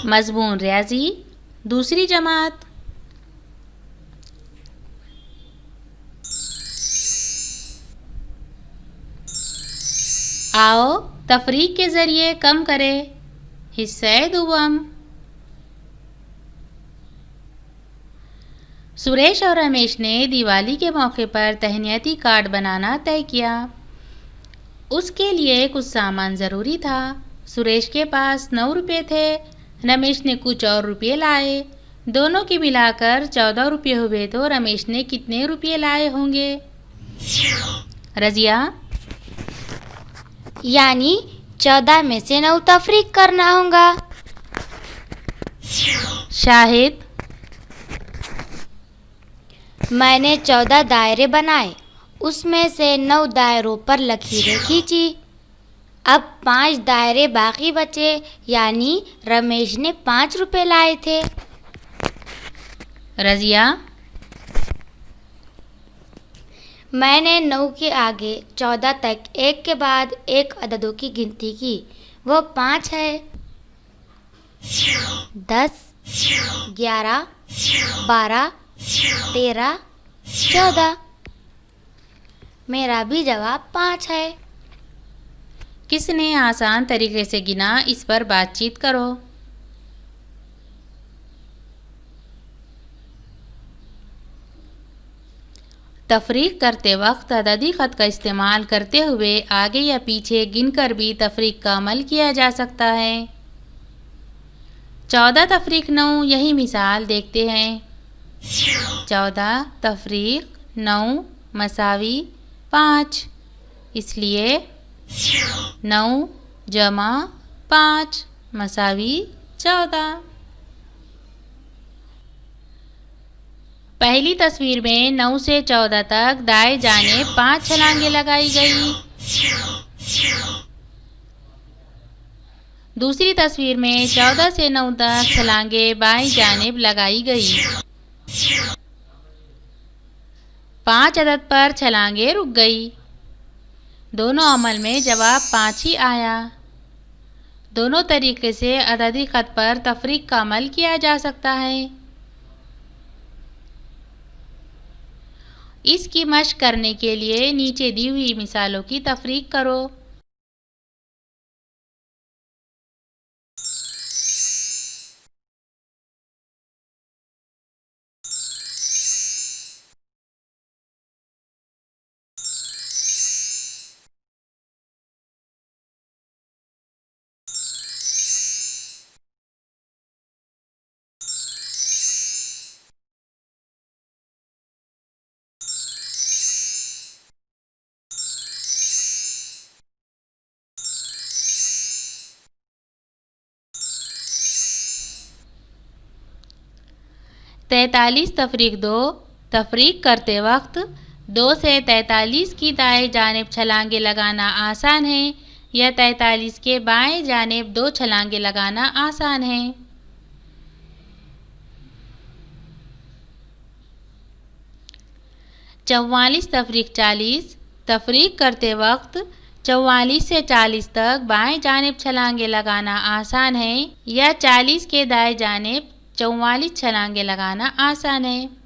मज़मून रियाज़ी दूसरी जमात। आओ तफरीक के ज़रिए कम करें हिस्से दुवम। सुरेश और रमेश ने दिवाली के मौके पर तहनियती कार्ड बनाना तय किया। उसके लिए कुछ सामान ज़रूरी था। सुरेश के पास 9 रुपये थे। रमेश ने कुछ और रुपये लाए। दोनों की मिलाकर 14 रुपये हुए तो रमेश ने कितने रुपये लाए होंगे? रज़िया? यानी 14 में से 9 तफरीक करना होगा। शाहिद? मैंने 14 दायरे बनाए, उसमें से 9 दायरों पर लकीरें खींची। अब 5 दायरे बाकी बचे, यानी रमेश ने 5 रुपये लाए थे। रज़िया? मैंने 9 के आगे 14 तक एक के बाद एक अददों की गिनती की। वो 5 है, 10, 11, 12, 13, 14। मेरा भी जवाब 5 है। किसने आसान तरीके से गिना, इस पर बातचीत करो। तफरीक करते वक्त अददी ख़त का इस्तेमाल करते हुए आगे या पीछे गिनकर भी तफरीक का अमल किया जा सकता है। 14 तफरीक 9, यही मिसाल देखते हैं। 14 तफरीक 9 मसावी 5, इसलिए 9 जमा 5 मसावी 14। पहली तस्वीर में 9 से 14 तक दाएं जानिब 5 छलांगे लगाई गई। दूसरी तस्वीर में 14 से 9 तक छलांगे बाएं जानिब लगाई गई। 5 अदद पर छलांगे रुक गई। दोनों अमल में जवाब 5 ही आया। दोनों तरीके से अददी ख़त पर तफरीक का अमल किया जा सकता है। इसकी मश्क करने के लिए नीचे दी हुई मिसालों की तफरीक करो। तैंतालीस तफरीक 2। तफरीक करते वक्त 2 से 43 की दाएं जानिब छलांगे लगाना आसान है या 43 के बाएं जानिब 2 छलांगे लगाना आसान है? 44 तफरीक 40। तफरीक करते वक्त 44 से 40 तक बाएं जानिब छलांगे लगाना आसान है या 40 के दाएं जानिब 44 छलांगे लगाना आसान है?